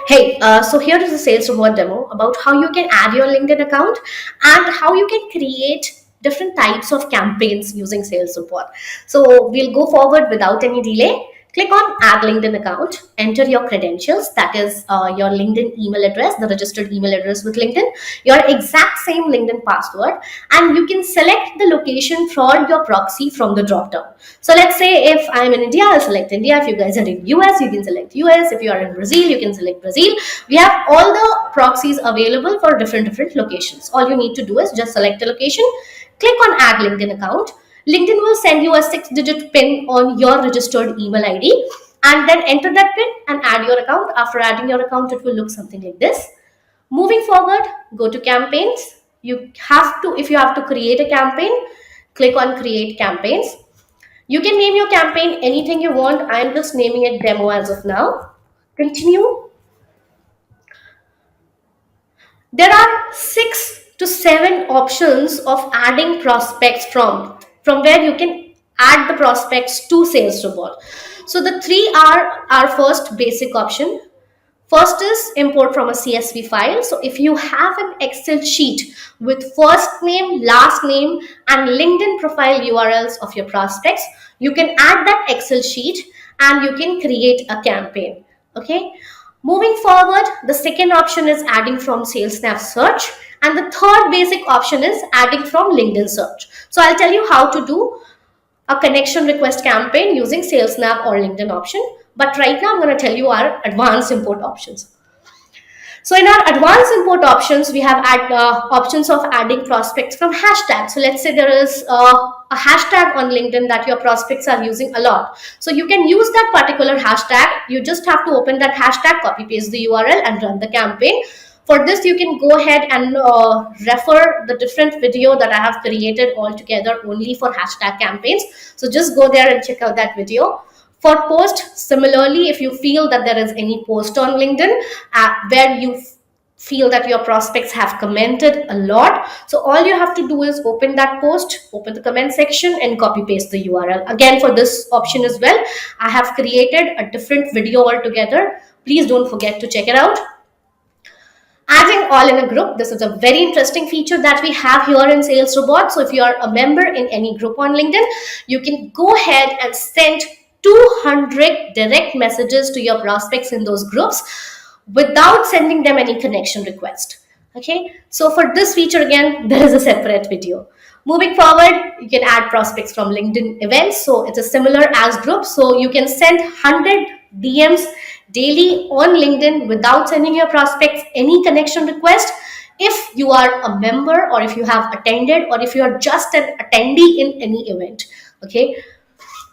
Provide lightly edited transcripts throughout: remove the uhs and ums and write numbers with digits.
Hey, so here is a sales robot demo about how you can add your LinkedIn account and how you can create different types of campaigns using sales support. So we'll go forward without any delay. Click on add LinkedIn account, enter your credentials, that is your LinkedIn email address, the registered email address with LinkedIn, your exact same LinkedIn password, and you can select the location for your proxy from the drop down. So let's say if I'm in India, I'll select India. If you guys are in US, you can select US. If you are in Brazil, you can select Brazil. We have all the proxies available for different locations. All you need to do is just select a location, click on add LinkedIn account. LinkedIn will send you a 6-digit pin on your registered email ID, and then enter that pin and add your account. After adding your account, it will look something like this. Moving forward, go to campaigns. If you have to create a campaign, click on create campaigns. You can name your campaign anything you want. I'm just naming it demo as of now. Continue. There are 6 to 7 options of adding prospects from where you can add the prospects to sales report. So the three are our first basic option. First is import from a CSV file. So if you have an Excel sheet with first name, last name, and LinkedIn profile URLs of your prospects, you can add that Excel sheet and you can create a campaign. Okay. Moving forward, the second option is adding from SalesNav search, and the third basic option is adding from LinkedIn search. So I'll tell you how to do a connection request campaign using SalesNav or LinkedIn option. But right now, I'm going to tell you our advanced import options. So in our advanced import options, we have options of adding prospects from hashtags. So let's say there is a hashtag on LinkedIn that your prospects are using a lot. So you can use that particular hashtag. You just have to open that hashtag, copy paste the URL and run the campaign. For this, you can go ahead and refer the different video that I have created all together only for hashtag campaigns. So just go there and check out that video. For post, similarly, if you feel that there is any post on LinkedIn where you feel that your prospects have commented a lot, so all you have to do is open that post, open the comment section and copy paste the URL. Again, for this option as well, I have created a different video altogether. Please don't forget to check it out. Adding all in a group. This is a very interesting feature that we have here in Salesrobot. So if you are a member in any group on LinkedIn, you can go ahead and send 200 direct messages to your prospects in those groups without sending them any connection request. Okay, so for this feature, again, there is a separate video. Moving forward, you can add prospects from LinkedIn events. So it's a similar as group. So you can send 100 DMs daily on LinkedIn without sending your prospects any connection request if you are a member or if you have attended or if you are just an attendee in any event. Okay.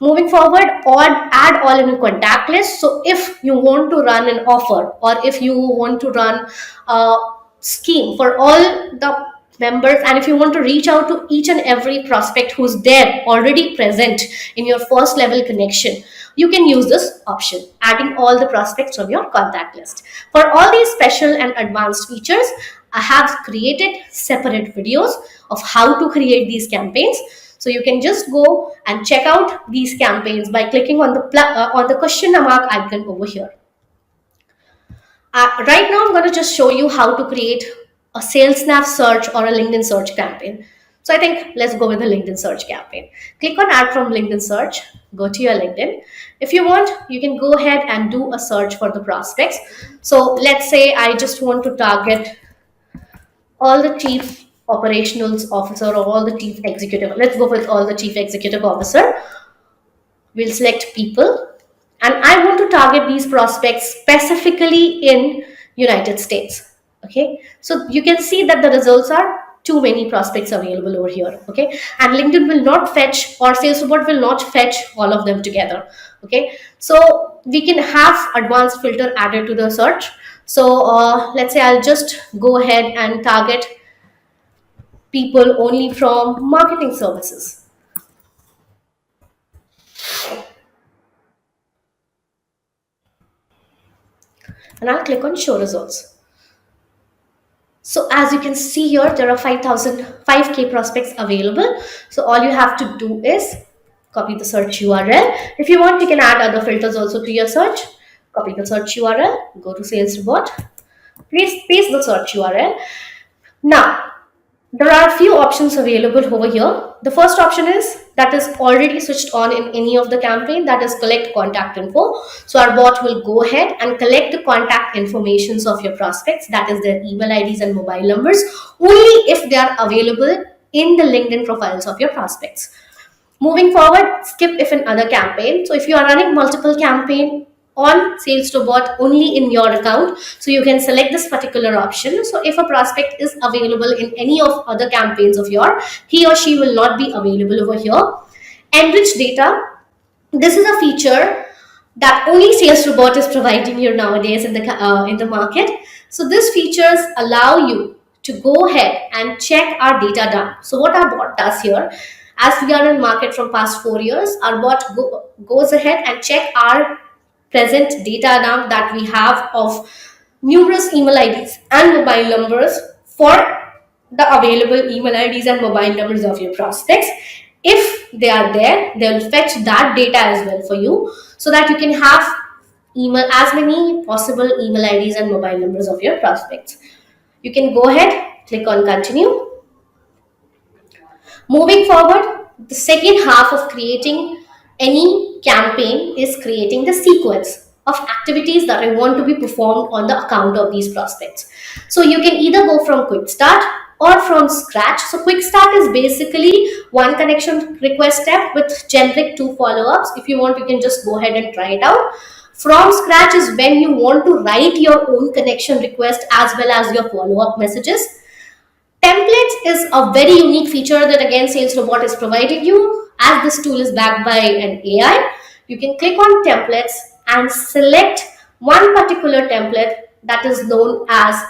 Moving forward, add all in a contact list. So if you want to run an offer or if you want to run a scheme for all the members, and if you want to reach out to each and every prospect who's there already present in your first level connection, you can use this option, adding all the prospects from your contact list. For all these special and advanced features, I have created separate videos of how to create these campaigns. So you can just go and check out these campaigns by clicking on the question mark icon over here. Right now, I'm going to just show you how to create a SalesNav search or a LinkedIn search campaign. So I think let's go with the LinkedIn search campaign. Click on add from LinkedIn search, go to your LinkedIn. If you want, you can go ahead and do a search for the prospects. So let's say I just want to target all the chief operations officer or all the chief executive. Let's go with all the chief executive officer. We'll select people, and I want to target these prospects specifically in United States. Okay, so you can see that the results are too many prospects available over here. Okay, and LinkedIn will not fetch, or Salesrobot will not fetch all of them together. Okay, so we can have advanced filter added to the search. So let's say I'll just go ahead and target people only from marketing services. And I'll click on show results. So as you can see here, there are 5K prospects available. So all you have to do is copy the search URL. If you want, you can add other filters also to your search. copy the search URL, go to Salesrobot, paste the search URL. Now, there are a few options available over here. The first option is that is already switched on in any of the campaign, that is collect contact info. So our bot will go ahead and collect the contact informations of your prospects, that is their email IDs and mobile numbers, only if they are available in the LinkedIn profiles of your prospects. Moving forward, skip if in other campaign. So if you are running multiple campaign on Salesrobot only in your account, so you can select this particular option. So if a prospect is available in any of other campaigns of your, he or she will not be available over here. Enrich data. This is a feature that only Salesrobot is providing you nowadays in the market. So these features allow you to go ahead and check our data down. So what our bot does here, as we are in market from past 4 years, our bot goes ahead and check our present data dump that we have of numerous email IDs and mobile numbers for the available email IDs and mobile numbers of your prospects. If they are there, they'll fetch that data as well for you so that you can have email as many possible email IDs and mobile numbers of your prospects. You can go ahead, click on continue. Moving forward, the second half of creating any campaign is creating the sequence of activities that I want to be performed on the account of these prospects. So you can either go from quick start or from scratch. So quick start is basically one connection request step with generic two follow-ups. If you want, you can just go ahead and try it out. From scratch is when you want to write your own connection request as well as your follow-up messages. Templates is a very unique feature that again Salesrobot is providing you. As this tool is backed by an AI, you can click on templates and select one particular template that is known as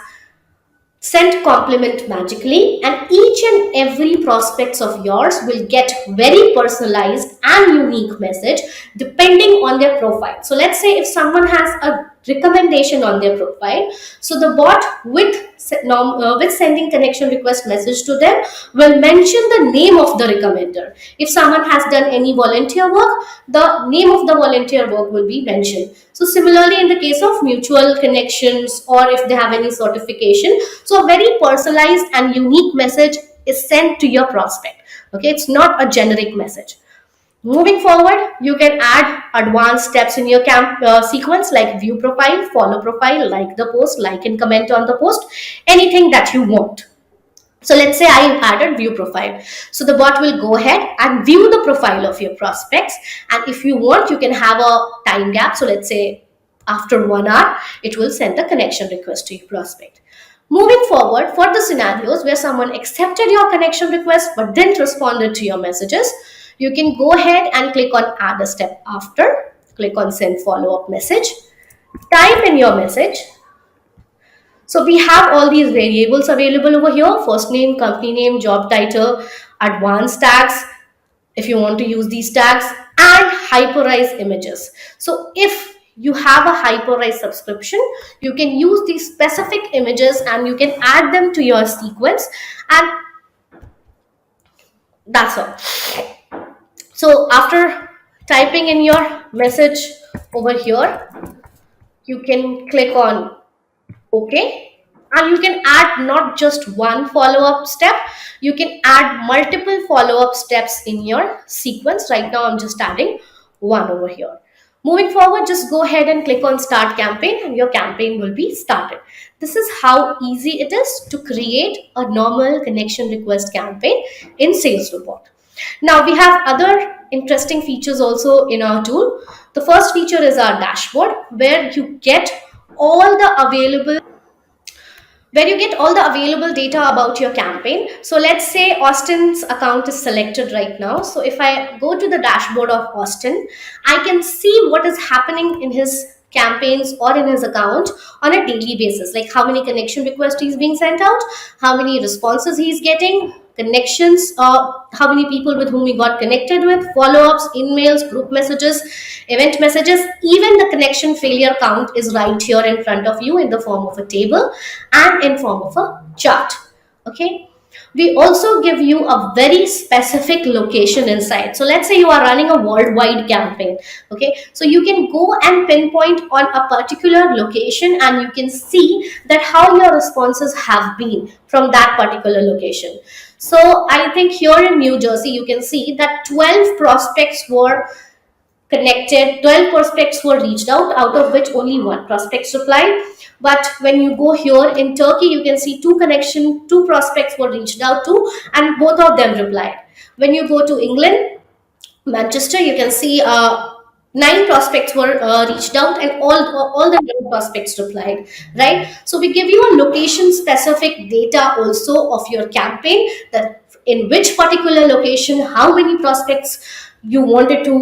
send compliment magically, and each and every prospects of yours will get very personalized and unique message depending on their profile. So let's say if someone has a recommendation on their profile, so the bot with sending connection request message to them will mention the name of the recommender. If someone has done any volunteer work, the name of the volunteer work will be mentioned. So similarly in the case of mutual connections or if they have any certification, so a very personalized and unique message is sent to your prospect. Okay, it's not a generic message. Moving forward, you can add advanced steps in your sequence like view profile, follow profile, like the post, like and comment on the post, anything that you want. So let's say I added view profile. So the bot will go ahead and view the profile of your prospects. And if you want, you can have a time gap. So let's say after 1 hour, it will send a connection request to your prospect. Moving forward, for the scenarios where someone accepted your connection request but didn't respond to your messages, you can go ahead and click on add a step after, click on send follow-up message, type in your message. So we have all these variables available over here: first name, company name, job title, advanced tags, if you want to use these tags, and hyperize images. So if you have a hyperize subscription, you can use these specific images and you can add them to your sequence, and that's all. So after typing in your message over here, you can click on OK, and you can add not just one follow-up step, you can add multiple follow-up steps in your sequence. Right now I'm just adding one over here. Moving forward, just go ahead and click on start campaign and your campaign will be started. This is how easy it is to create a normal connection request campaign in Salesrobot. Now we have other interesting features also in our tool. The first feature is our dashboard, where you get all the available data about your campaign. So let's say Austin's account is selected right now. So if I go to the dashboard of Austin, I can see what is happening in his campaigns or in his account on a daily basis, like how many connection requests he's being sent out, how many responses he's getting, connections, how many people with whom he got connected with, follow-ups, emails, group messages, event messages. Even the connection failure count is right here in front of you in the form of a table and in form of a chart. Okay, We also give you a very specific location inside. So let's say you are running a worldwide campaign. Okay, so you can go and pinpoint on a particular location, and you can see that how your responses have been from that particular location. So I think here in New Jersey, you can see that 12 prospects were connected, 12 prospects were reached out of which only one prospect replied. But when you go here in Turkey, you can see two prospects were reached out to, and both of them replied. When you go to England, Manchester, you can see nine prospects were reached out, and all the nine prospects replied. Right. So we give you a location specific data also of your campaign, that in which particular location, how many prospects you wanted to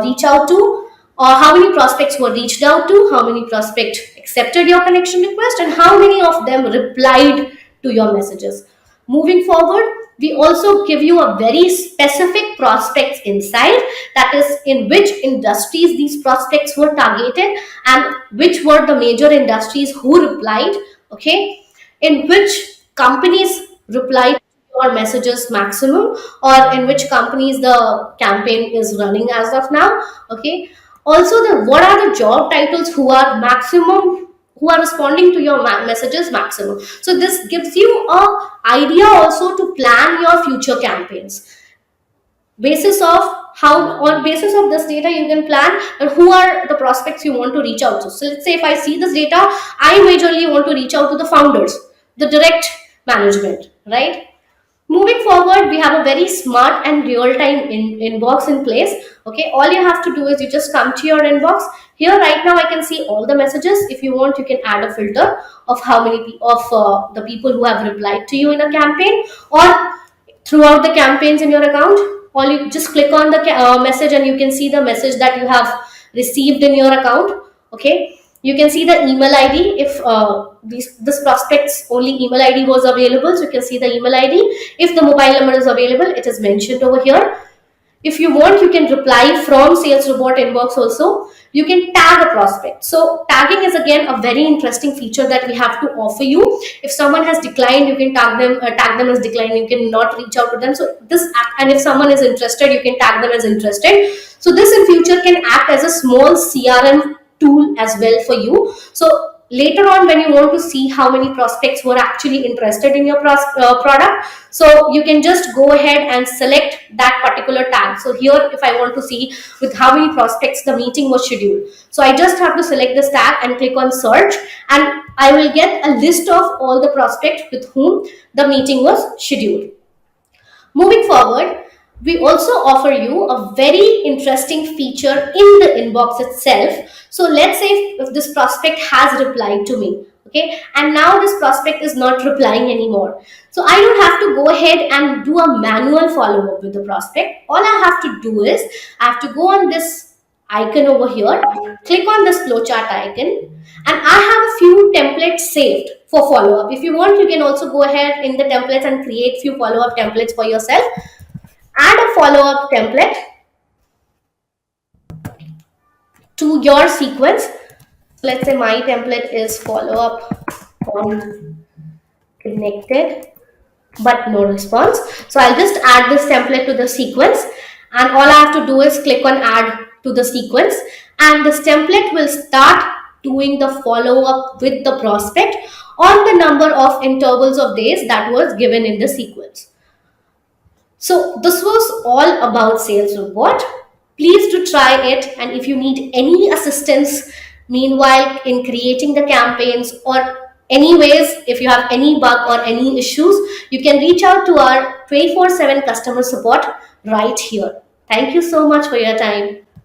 reach out to, or how many prospects were reached out to, how many prospects accepted your connection request, and how many of them replied to your messages. Moving forward, we also give you a very specific prospects inside, that is in which industries these prospects were targeted, and which were the major industries who replied. Okay, in which companies replied to your messages maximum, or in which companies the campaign is running as of now. Okay, also the what are the job titles who are maximum, who are responding to your messages maximum. So this gives you a idea also to plan your future campaigns. Basis of how On basis of this data, you can plan who are the prospects you want to reach out to. So let's say if I see this data, I majorly want to reach out to the founders, the direct management, right? Moving forward, we have a very smart and real-time inbox in place. Okay, all you have to do is you just come to your inbox. Here right now I can see all the messages. If you want, you can add a filter of how many of the people who have replied to you in a campaign, or throughout the campaigns in your account. All you just click on the message, and you can see the message that you have received in your account. Okay, you can see the email id. If this prospect's only email id was available, so you can see the email id. If the mobile number is available, it is mentioned over here. If you want, you can reply from Salesrobot inbox also. You can tag a prospect. So tagging is again a very interesting feature that we have to offer you. If someone has declined, you can tag them as declined. You can not reach out to them. So and if someone is interested, you can tag them as interested. So this in future can act as a small CRM tool as well for you. So later on, when you want to see how many prospects were actually interested in your product, so you can just go ahead and select that particular tag. So here, if I want to see with how many prospects the meeting was scheduled, so I just have to select this tag and click on search, and I will get a list of all the prospects with whom the meeting was scheduled. Moving forward, we also offer you a very interesting feature in the inbox itself. So let's say if this prospect has replied to me, okay, and now this prospect is not replying anymore. So I don't have to go ahead and do a manual follow up with the prospect. All I have to do is I have to go on this icon over here, click on this flowchart icon, and I have a few templates saved for follow up. If you want, you can also go ahead in the templates and create few follow up templates for yourself. Add a follow up template to your sequence. Let's say my template is follow up on connected but no response. So I'll just add this template to the sequence, and all I have to do is click on add to the sequence, and this template will start doing the follow up with the prospect on the number of intervals of days that was given in the sequence. So this was all about Salesrobot. Please do try it, and if you need any assistance meanwhile in creating the campaigns, or anyways, if you have any bug or any issues, you can reach out to our 24/7 customer support right here. Thank you so much for your time.